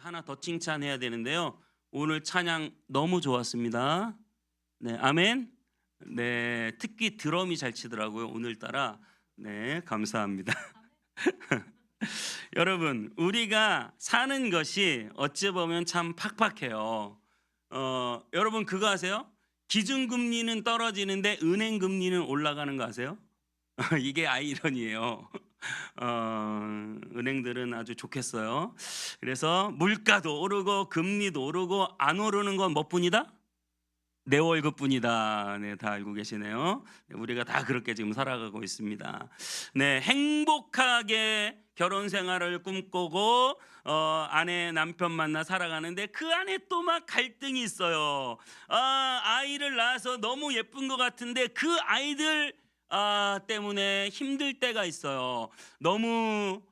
하나 더 칭찬해야 되는데요. 오늘 찬양 너무 좋았습니다. 네, 아멘. 네, 특히 드럼이 잘 치더라고요. 오늘따라. 네, 감사합니다. 여러분, 우리가 사는 것이 어찌 보면 참 팍팍해요. 여러분 그거 아세요? 기준금리는 떨어지는데 은행금리는 올라가는 거 아세요? 이게 아이러니예요. 은행들은 아주 좋겠어요. 그래서 물가도 오르고 금리도 오르고 안 오르는 건 뭐뿐이다? 내 월급뿐이다. 네, 다 알고 계시네요. 네, 우리가 다 그렇게 지금 살아가고 있습니다. 네, 행복하게 결혼 생활을 꿈꾸고 아내 남편 만나 살아가는데 그 안에 또 막 갈등이 있어요. 아이를 낳아서 너무 예쁜 것 같은데 그 아이들 때문에 힘들 때가 있어요. 너무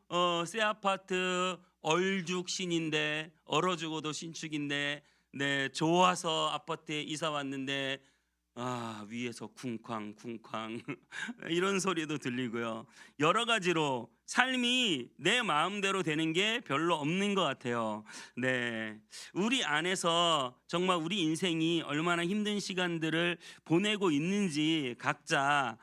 새 아파트 얼죽신인데 얼어 죽어도 신축인데 네, 좋아서 아파트에 이사 왔는데 위에서 쿵쾅 쿵쾅 이런 소리도 들리고요. 여러 가지로 삶이 내 마음대로 되는 게 별로 없는 것 같아요. 네, 우리 안에서 정말 우리 인생이 얼마나 힘든 시간들을 보내고 있는지 각자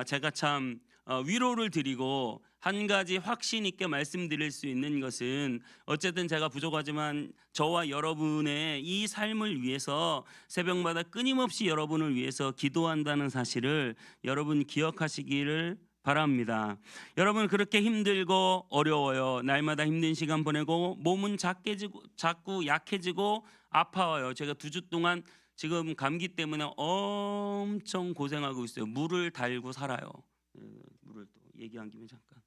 제가 참 위로를 드리고 한 가지 확신 있게 말씀드릴 수 있는 것은 어쨌든 제가 부족하지만 저와 여러분의 이 삶을 위해서 새벽마다 끊임없이 여러분을 위해서 기도한다는 사실을 여러분 기억하시기를 바랍니다. 여러분 그렇게 힘들고 어려워요. 날마다 힘든 시간 보내고 몸은 자꾸 약해지고 아파요. 제가 2주 동안 지금 감기 때문에 엄청 고생하고 있어요. 물을 달고 살아요. 물을 또 얘기한 김에 잠깐.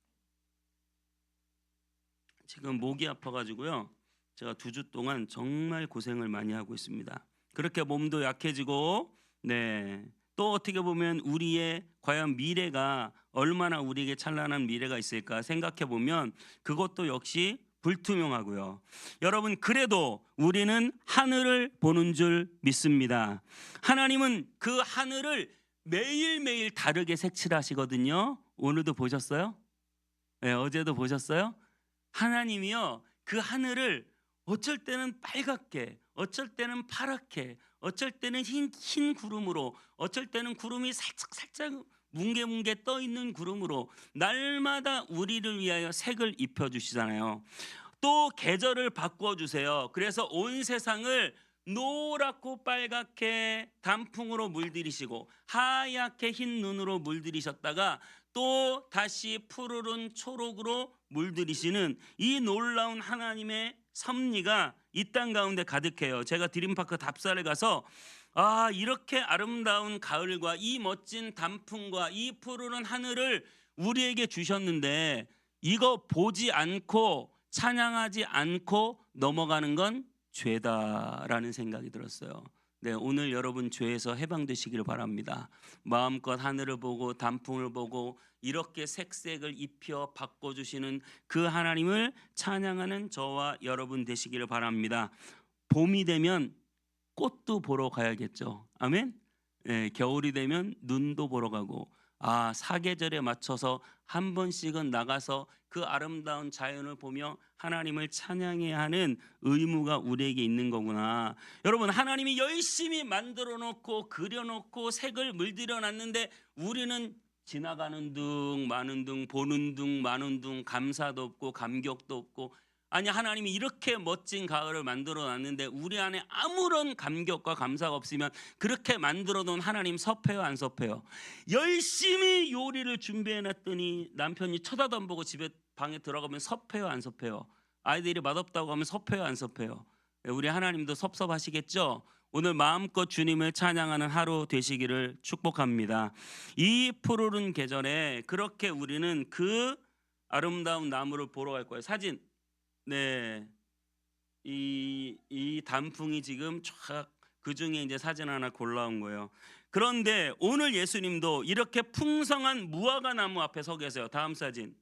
지금 목이 아파가지고요. 제가 2주 동안 정말 고생을 많이 하고 있습니다. 그렇게 몸도 약해지고, 네. 또 어떻게 보면 우리의 과연 미래가 얼마나 우리에게 찬란한 미래가 있을까 생각해 보면 그것도 역시 불투명하고요. 여러분 그래도 우리는 하늘을 보는 줄 믿습니다. 하나님은 그 하늘을 매일매일 다르게 색칠하시거든요. 오늘도 보셨어요? 네, 어제도 보셨어요? 하나님이요 그 하늘을 어쩔 때는 빨갛게, 어쩔 때는 파랗게, 어쩔 때는 흰 구름으로, 어쩔 때는 구름이 살짝 뭉게뭉게 떠 있는 구름으로 날마다 우리를 위하여 색을 입혀 주시잖아요. 또 계절을 바꿔 주세요. 그래서 온 세상을 노랗고 빨갛게 단풍으로 물들이시고 하얗게 흰 눈으로 물들이셨다가 또 다시 푸르른 초록으로 물들이시는 이 놀라운 하나님의 섭리가 이 땅 가운데 가득해요. 제가 드림파크 답사를 가서 이렇게 아름다운 가을과 이 멋진 단풍과 이 푸르른 하늘을 우리에게 주셨는데 이거 보지 않고 찬양하지 않고 넘어가는 건 죄다라는 생각이 들었어요. 네, 오늘 여러분 죄에서 해방되시기를 바랍니다. 마음껏 하늘을 보고 단풍을 보고 이렇게 색색을 입혀 바꿔주시는 그 하나님을 찬양하는 저와 여러분 되시기를 바랍니다. 봄이 되면 꽃도 보러 가야겠죠. 아멘. 네, 겨울이 되면 눈도 보러 가고 사계절에 맞춰서 한 번씩은 나가서 그 아름다운 자연을 보며 하나님을 찬양해야 하는 의무가 우리에게 있는 거구나. 여러분 하나님이 열심히 만들어 놓고 그려 놓고 색을 물들여 놨는데 우리는 지나가는 둥 마는 둥 보는 둥 마는 둥 감사도 없고 감격도 없고 아니 하나님이 이렇게 멋진 가을을 만들어 놨는데 우리 안에 아무런 감격과 감사가 없으면 그렇게 만들어 놓은 하나님 섭해요 안 섭해요? 열심히 요리를 준비해 놨더니 남편이 쳐다도 안 보고 집에 방에 들어가면 섭해요 안 섭해요? 아이들이 맛없다고 하면 섭해요 안 섭해요? 우리 하나님도 섭섭하시겠죠? 오늘 마음껏 주님을 찬양하는 하루 되시기를 축복합니다. 이 푸르른 계절에 그렇게 우리는 그 아름다운 나무를 보러 갈 거예요. 사진 네, 이 단풍이 지금 쫙 그 중에 이제 사진 하나 골라온 거예요. 그런데 오늘 예수님도 이렇게 풍성한 무화과 나무 앞에 서 계세요. 다음 사진.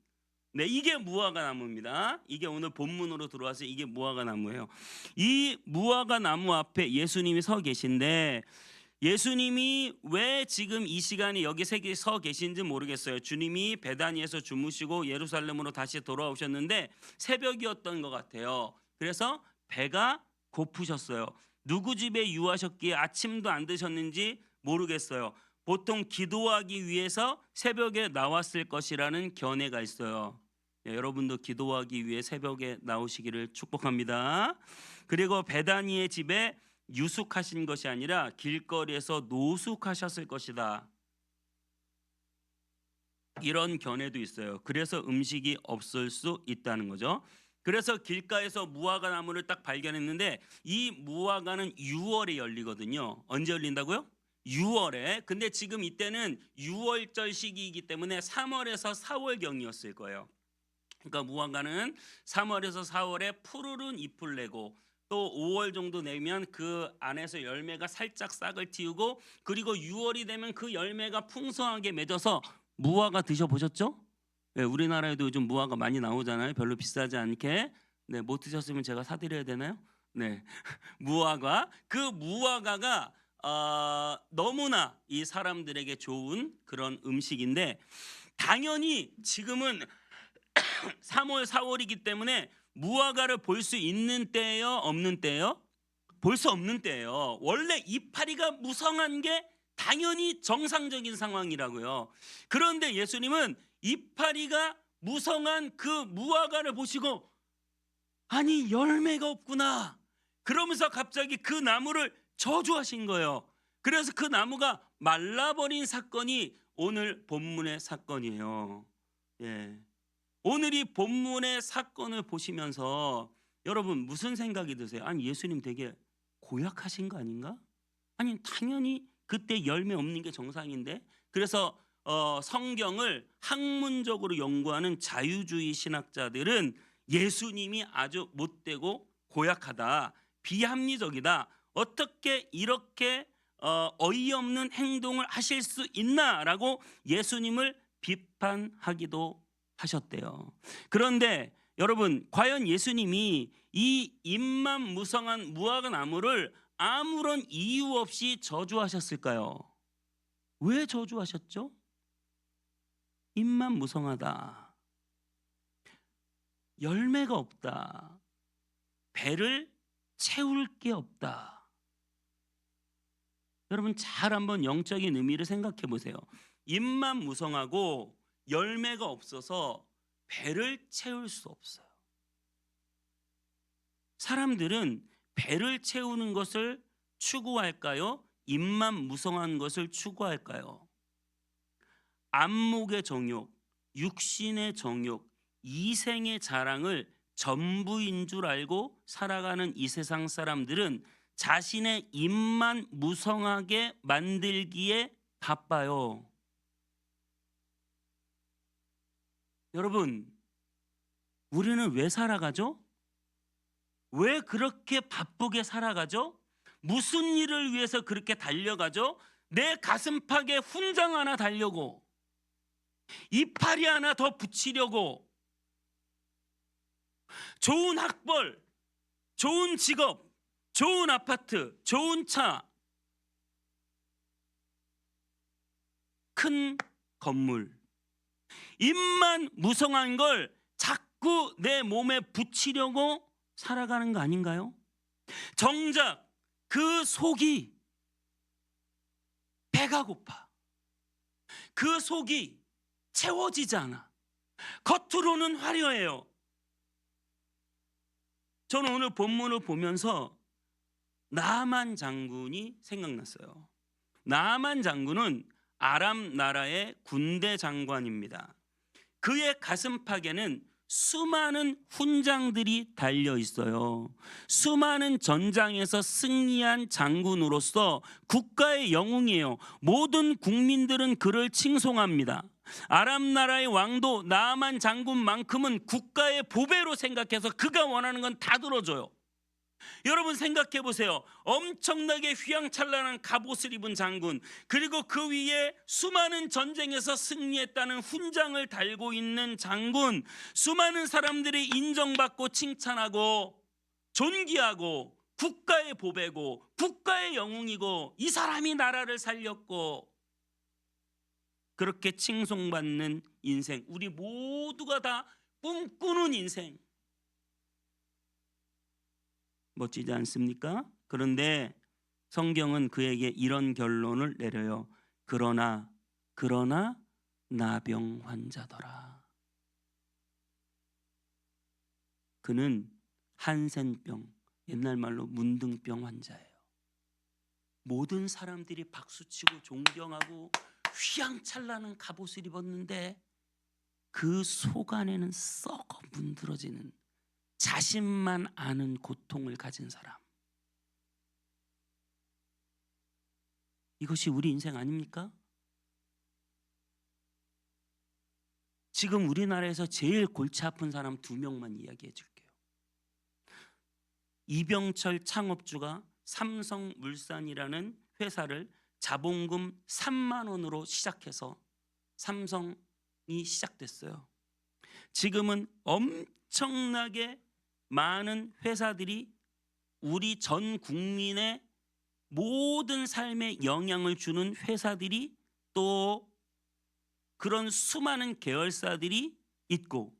네, 이게 무화과 나무입니다. 이게 오늘 본문으로 들어와서 이게 무화과 나무예요. 이 무화과 나무 앞에 예수님이 서 계신데 예수님이 왜 지금 이 시간에 여기 서 계신지 모르겠어요. 주님이 베다니에서 주무시고 예루살렘으로 다시 돌아오셨는데 새벽이었던 것 같아요. 그래서 배가 고프셨어요. 누구 집에 유하셨기에 아침도 안 드셨는지 모르겠어요. 보통 기도하기 위해서 새벽에 나왔을 것이라는 견해가 있어요. 여러분도 기도하기 위해 새벽에 나오시기를 축복합니다. 그리고 베다니의 집에 유숙하신 것이 아니라 길거리에서 노숙하셨을 것이다. 이런 견해도 있어요. 그래서 음식이 없을 수 있다는 거죠. 그래서 길가에서 무화과 나무를 딱 발견했는데 이 무화과는 6월에 열리거든요. 언제 열린다고요? 6월에. 근데 지금 이때는 6월절 시기이기 때문에 3월에서 4월경이었을 거예요. 그러니까 무화과는 3월에서 4월에 푸르른 잎을 내고 또 5월 정도 내면 그 안에서 열매가 살짝 싹을 틔우고 그리고 6월이 되면 그 열매가 풍성하게 맺어서 무화과 드셔보셨죠? 네, 우리나라에도 요즘 무화과 많이 나오잖아요. 별로 비싸지 않게. 네, 못 드셨으면 제가 사드려야 되나요? 네, 무화과. 그 무화과가 너무나 이 사람들에게 좋은 그런 음식인데 당연히 지금은 3월, 4월이기 때문에 무화과를 볼 수 있는 때예요, 없는 때예요? 볼 수 없는 때예요. 원래 이파리가 무성한 게 당연히 정상적인 상황이라고요. 그런데 예수님은 이파리가 무성한 그 무화과를 보시고 아니 열매가 없구나. 그러면서 갑자기 그 나무를 저주하신 거예요. 그래서 그 나무가 말라버린 사건이 오늘 본문의 사건이에요. 예. 오늘 이 본문의 사건을 보시면서 여러분 무슨 생각이 드세요? 아니 예수님 되게 고약하신 거 아닌가? 아니 당연히 그때 열매 없는 게 정상인데. 그래서 성경을 학문적으로 연구하는 자유주의 신학자들은 예수님이 아주 못되고 고약하다, 비합리적이다, 어떻게 이렇게 어이없는 행동을 하실 수 있나라고 예수님을 비판하기도 하셨대요. 그런데 여러분 과연 예수님이 이 잎만 무성한 무화과 나무를 아무런 이유 없이 저주하셨을까요? 왜 저주하셨죠? 잎만 무성하다, 열매가 없다, 배를 채울 게 없다. 여러분 잘 한번 영적인 의미를 생각해 보세요. 잎만 무성하고 열매가 없어서 배를 채울 수 없어요. 사람들은 배를 채우는 것을 추구할까요? 잎만 무성한 것을 추구할까요? 안목의 정욕, 육신의 정욕, 이생의 자랑을 전부인 줄 알고 살아가는 이 세상 사람들은 자신의 입만 무성하게 만들기에 바빠요. 여러분, 우리는 왜 살아가죠? 왜 그렇게 바쁘게 살아가죠? 무슨 일을 위해서 그렇게 달려가죠? 내 가슴팍에 훈장 하나 달려고, 이파리 하나 더 붙이려고, 좋은 학벌, 좋은 직업, 좋은 아파트, 좋은 차, 큰 건물, 입만 무성한 걸 자꾸 내 몸에 붙이려고 살아가는 거 아닌가요? 정작 그 속이 배가 고파, 그 속이 채워지지 않아. 겉으로는 화려해요. 저는 오늘 본문을 보면서 나만 장군이 생각났어요. 나만 장군은 아람 나라의 군대 장관입니다. 그의 가슴팍에는 수많은 훈장들이 달려 있어요. 수많은 전장에서 승리한 장군으로서 국가의 영웅이에요. 모든 국민들은 그를 칭송합니다. 아람 나라의 왕도 나아만 장군만큼은 국가의 보배로 생각해서 그가 원하는 건 다 들어줘요. 여러분 생각해 보세요. 엄청나게 휘황찬란한 갑옷을 입은 장군, 그리고 그 위에 수많은 전쟁에서 승리했다는 훈장을 달고 있는 장군, 수많은 사람들이 인정받고 칭찬하고 존귀하고 국가의 보배고 국가의 영웅이고 이 사람이 나라를 살렸고 그렇게 칭송받는 인생, 우리 모두가 다 꿈꾸는 인생. 멋지지 않습니까? 그런데 성경은 그에게 이런 결론을 내려요. 그러나 나병 환자더라. 그는 한센병, 옛날 말로 문둥병 환자예요. 모든 사람들이 박수치고 존경하고 휘황찬란한 갑옷을 입었는데 그 속 안에는 썩어 문드러지는 자신만 아는 고통을 가진 사람. 이것이 우리 인생 아닙니까? 지금 우리나라에서 제일 골치 아픈 사람 2명만 이야기해 줄게요. 이병철 창업주가 삼성물산이라는 회사를 자본금 3만 원으로 시작해서 삼성이 시작됐어요. 지금은 엄청나게 많은 회사들이 우리 전 국민의 모든 삶에 영향을 주는 회사들이 또 그런 수많은 계열사들이 있고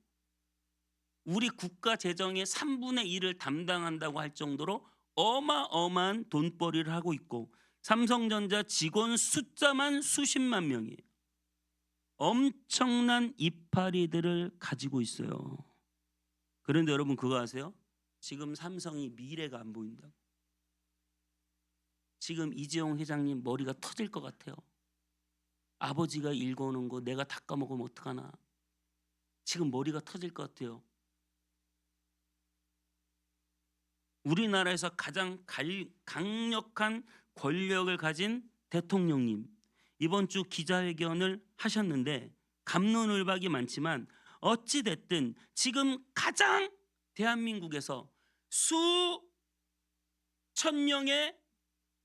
우리 국가 재정의 3분의 1을 담당한다고 할 정도로 어마어마한 돈벌이를 하고 있고 삼성전자 직원 숫자만 수십만 명이에요. 엄청난 이파리들을 가지고 있어요. 그런데 여러분 그거 아세요? 지금 삼성이 미래가 안 보인다고. 지금 이재용 회장님 머리가 터질 것 같아요. 아버지가 읽어오는 거 내가 다 까먹으면 어떡하나. 지금 머리가 터질 것 같아요. 우리나라에서 가장 강력한 권력을 가진 대통령님 이번 주 기자회견을 하셨는데 갑론을박이 많지만 어찌됐든 지금 가장 대한민국에서 수천 명의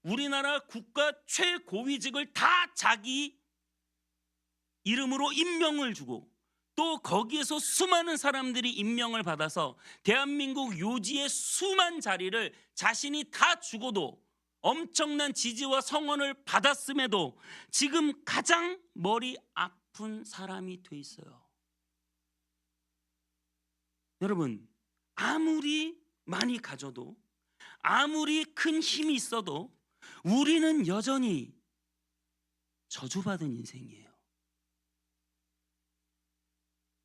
우리나라 국가 최고위직을 다 자기 이름으로 임명을 주고 또 거기에서 수많은 사람들이 임명을 받아서 대한민국 요지의 수만 자리를 자신이 다 주고도 엄청난 지지와 성원을 받았음에도 지금 가장 머리 아픈 사람이 돼 있어요. 여러분 아무리 많이 가져도 아무리 큰 힘이 있어도 우리는 여전히 저주받은 인생이에요.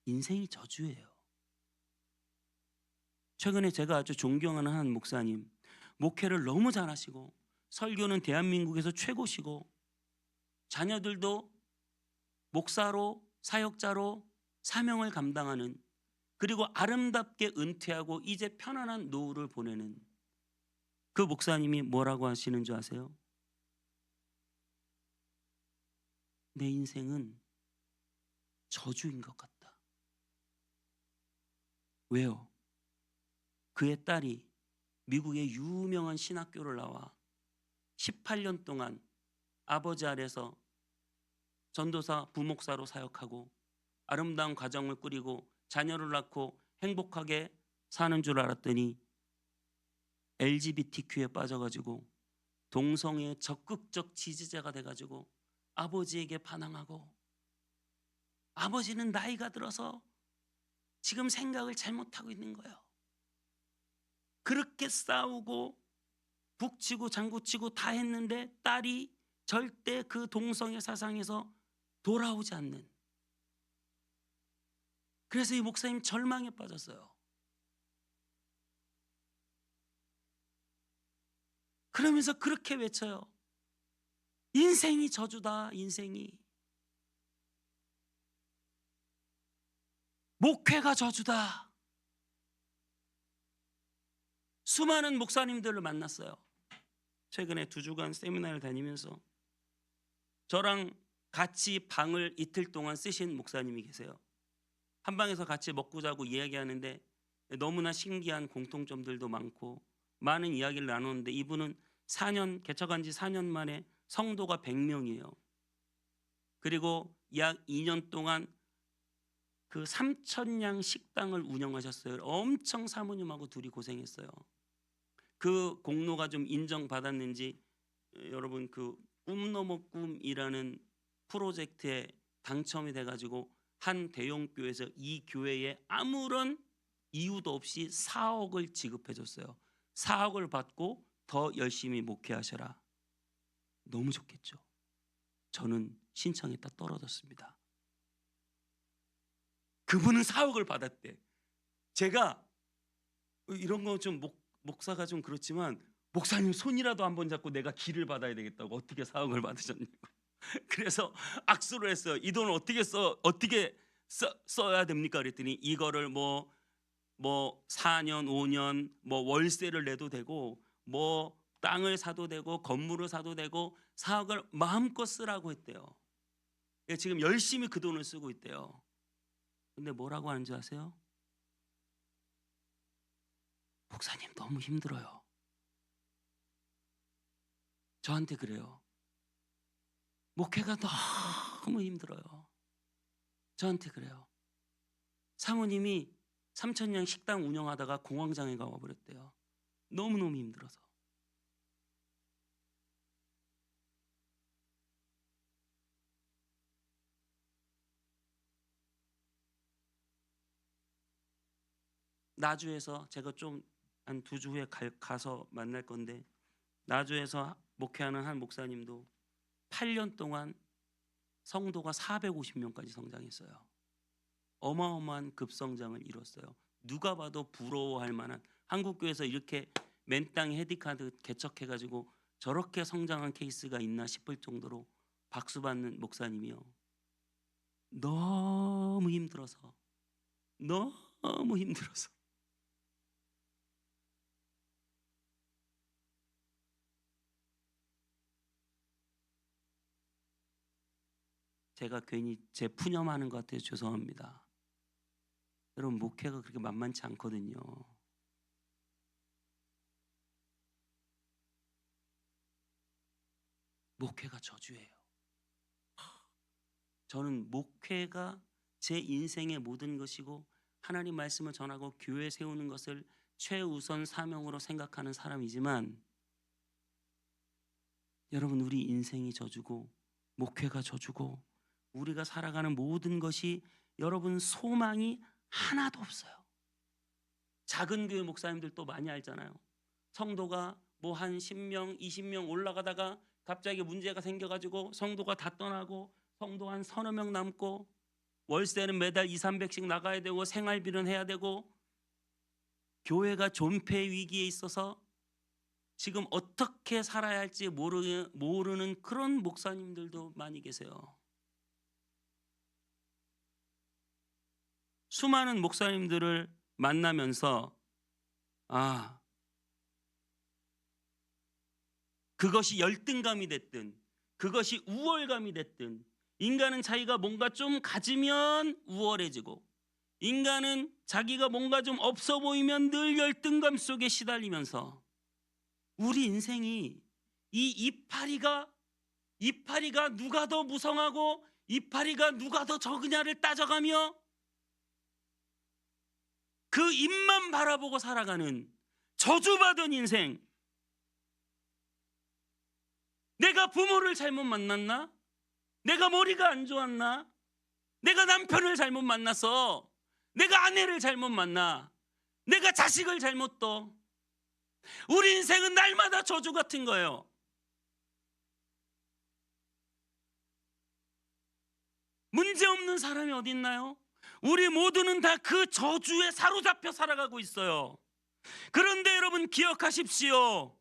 인생이 저주예요. 최근에 제가 아주 존경하는 한 목사님 목회를 너무 잘하시고 설교는 대한민국에서 최고시고 자녀들도 목사로 사역자로 사명을 감당하는 그리고 아름답게 은퇴하고 이제 편안한 노후를 보내는 그 목사님이 뭐라고 하시는 줄 아세요? 내 인생은 저주인 것 같다. 왜요? 그의 딸이 미국의 유명한 신학교를 나와 18년 동안 아버지 아래서 전도사 부목사로 사역하고 아름다운 가정을 꾸리고 자녀를 낳고 행복하게 사는 줄 알았더니 LGBTQ에 빠져가지고 동성애의 적극적 지지자가 돼가지고 아버지에게 반항하고 아버지는 나이가 들어서 지금 생각을 잘못하고 있는 거예요. 그렇게 싸우고 북치고 장구치고 다 했는데 딸이 절대 그 동성애 사상에서 돌아오지 않는. 그래서 이 목사님 절망에 빠졌어요. 그러면서 그렇게 외쳐요. 인생이 저주다. 인생이. 목회가 저주다. 수많은 목사님들을 만났어요. 최근에 2주간 세미나를 다니면서 저랑 같이 방을 이틀 동안 쓰신 목사님이 계세요. 한 방에서 같이 먹고 자고 이야기하는데 너무나 신기한 공통점들도 많고 많은 이야기를 나누는데 이분은 개척한 지 4년 만에 성도가 100명이에요. 그리고 약 2년 동안 그 3,000양 식당을 운영하셨어요. 엄청 사모님하고 둘이 고생했어요. 그 공로가 좀 인정받았는지 여러분 그 꿈 넘어 꿈이라는 프로젝트에 당첨이 돼가지고 한 대형교회에서 이 교회에 아무런 이유도 없이 4억을 지급해줬어요. 사학을 받고 더 열심히 목회하셔라. 너무 좋겠죠. 저는 신청했다 떨어졌습니다. 그분은 사학을 받았대. 제가 이런 거 좀 목사가 좀 그렇지만 목사님 손이라도 한번 잡고 내가 기를 받아야 되겠다고. 어떻게 사학을 받으셨냐고. 그래서 악수를 했어요. 이 돈 어떻게 써야 됩니까? 그랬더니 이거를 뭐 4년 5년 뭐 월세를 내도 되고 뭐 땅을 사도 되고 건물을 사도 되고 사학을 마음껏 쓰라고 했대요. 지금 열심히 그 돈을 쓰고 있대요. 근데 뭐라고 하는지 아세요? 목사님 너무 힘들어요. 저한테 그래요. 목회가 너무 힘들어요. 저한테 그래요. 사모님이 삼천냥 식당 운영하다가 공황장애 가 와버렸대요. 너무너무 힘들어서. 나주에서 제가 좀 한 2주 후에 가서 만날 건데, 나주에서 목회하는 한 목사님도 8년 동안 성도가 450명까지 성장했어요. 어마어마한 급성장을 이뤘어요. 누가 봐도 부러워할 만한, 한국교회에서 이렇게 맨땅 헤디카드 개척해가지고 저렇게 성장한 케이스가 있나 싶을 정도로 박수받는 목사님이요. 너무 힘들어서 제가 괜히 제 푸념하는 것 같아서 죄송합니다. 여러분, 목회가 그렇게 만만치 않거든요. 목회가 저주예요. 저는 목회가 제 인생의 모든 것이고 하나님 말씀을 전하고 교회 세우는 것을 최우선 사명으로 생각하는 사람이지만, 여러분, 우리 인생이 저주고 목회가 저주고 우리가 살아가는 모든 것이, 여러분, 소망이 하나도 없어요. 작은 교회 목사님들도 많이 알잖아요. 성도가 뭐 한 10명 20명 올라가다가 갑자기 문제가 생겨가지고 성도가 다 떠나고 성도 한 서너 명 남고 월세는 매달 200~300씩 나가야 되고 생활비는 해야 되고 교회가 존폐 위기에 있어서 지금 어떻게 살아야 할지 모르는 그런 목사님들도 많이 계세요. 수많은 목사님들을 만나면서 그것이 열등감이 됐든 그것이 우월감이 됐든, 인간은 자기가 뭔가 좀 가지면 우월해지고 인간은 자기가 뭔가 좀 없어 보이면 늘 열등감 속에 시달리면서 우리 인생이 이 이파리가 누가 더 무성하고 이파리가 누가 더 적으냐를 따져가며 그 입만 바라보고 살아가는 저주받은 인생. 내가 부모를 잘못 만났나? 내가 머리가 안 좋았나? 내가 남편을 잘못 만나서, 내가 아내를 잘못 만나, 내가 자식을 잘못 둬. 우리 인생은 날마다 저주 같은 거예요. 문제 없는 사람이 어디 있나요? 우리 모두는 다 그 저주에 사로잡혀 살아가고 있어요. 그런데 여러분, 기억하십시오.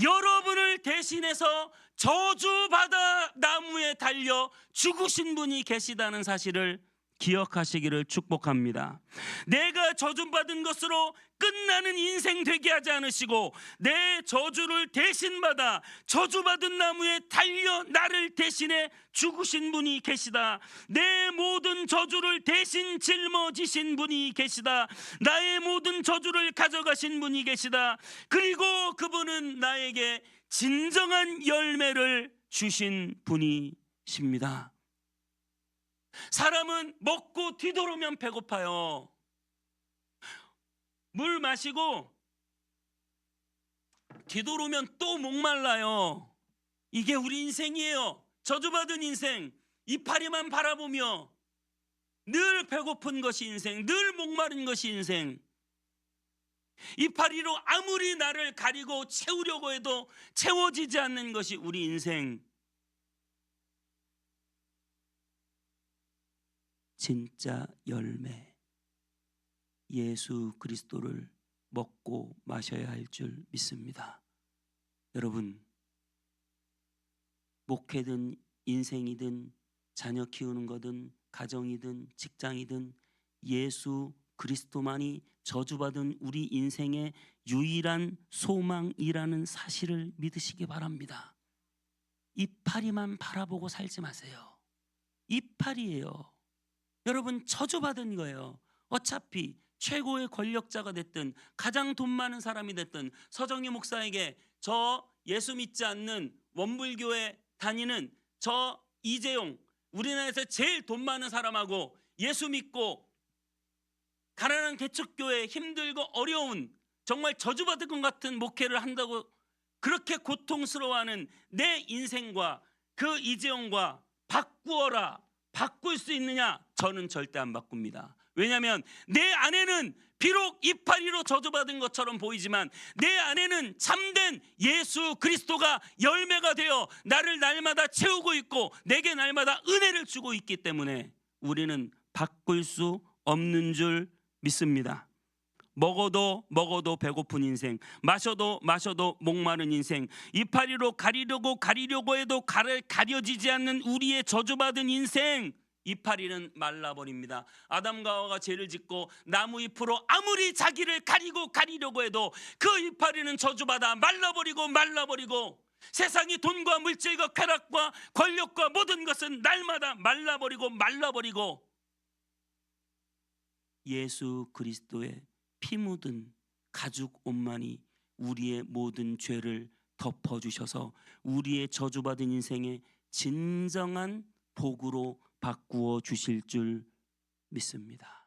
여러분을 대신해서 저주받아 나무에 달려 죽으신 분이 계시다는 사실을 기억하시기를 축복합니다. 내가 저주받은 것으로 끝나는 인생 되게 하지 않으시고 내 저주를 대신 받아 저주받은 나무에 달려 나를 대신해 죽으신 분이 계시다. 내 모든 저주를 대신 짊어지신 분이 계시다. 나의 모든 저주를 가져가신 분이 계시다. 그리고 그분은 나에게 진정한 열매를 주신 분이십니다. 사람은 먹고 뒤돌으면 배고파요. 물 마시고 뒤돌으면 또 목말라요. 이게 우리 인생이에요. 저주받은 인생. 이파리만 바라보며 늘 배고픈 것이 인생, 늘 목마른 것이 인생. 이파리로 아무리 나를 가리고 채우려고 해도 채워지지 않는 것이 우리 인생. 진짜 열매, 예수 그리스도를 먹고 마셔야 할 줄 믿습니다. 여러분, 목회든 인생이든 자녀 키우는 거든 가정이든 직장이든 예수 그리스도만이 저주받은 우리 인생의 유일한 소망이라는 사실을 믿으시기 바랍니다. 이파리만 바라보고 살지 마세요. 이파리예요. 여러분, 저주받은 거예요. 어차피 최고의 권력자가 됐든 가장 돈 많은 사람이 됐든 서정희 목사에게 저 예수 믿지 않는 원불교에 다니는 저 이재용, 우리나라에서 제일 돈 많은 사람하고 예수 믿고 가난한 개척교회 힘들고 어려운 정말 저주받을 것 같은 목회를 한다고 그렇게 고통스러워하는 내 인생과 그 이재용과 바꾸어라, 바꿀 수 있느냐? 저는 절대 안 바꿉니다. 왜냐하면 내 안에는 비록 이파리로 저주받은 것처럼 보이지만 내 안에는 참된 예수 그리스도가 열매가 되어 나를 날마다 채우고 있고 내게 날마다 은혜를 주고 있기 때문에 우리는 바꿀 수 없는 줄 믿습니다. 먹어도 먹어도 배고픈 인생, 마셔도 마셔도 목마른 인생, 이파리로 가리려고 해도 가려지지 않는 우리의 저주받은 인생, 이파리는 말라버립니다. 아담과 하와가 죄를 짓고 나무 잎으로 아무리 자기를 가리려고 해도 그 이파리는 저주받아 말라버리고 세상이 돈과 물질과 쾌락과 권력과 모든 것은 날마다 말라버리고 예수 그리스도의 피 묻은 가죽 옷만이 우리의 모든 죄를 덮어주셔서 우리의 저주받은 인생의 진정한 복으로 바꾸어 주실 줄 믿습니다.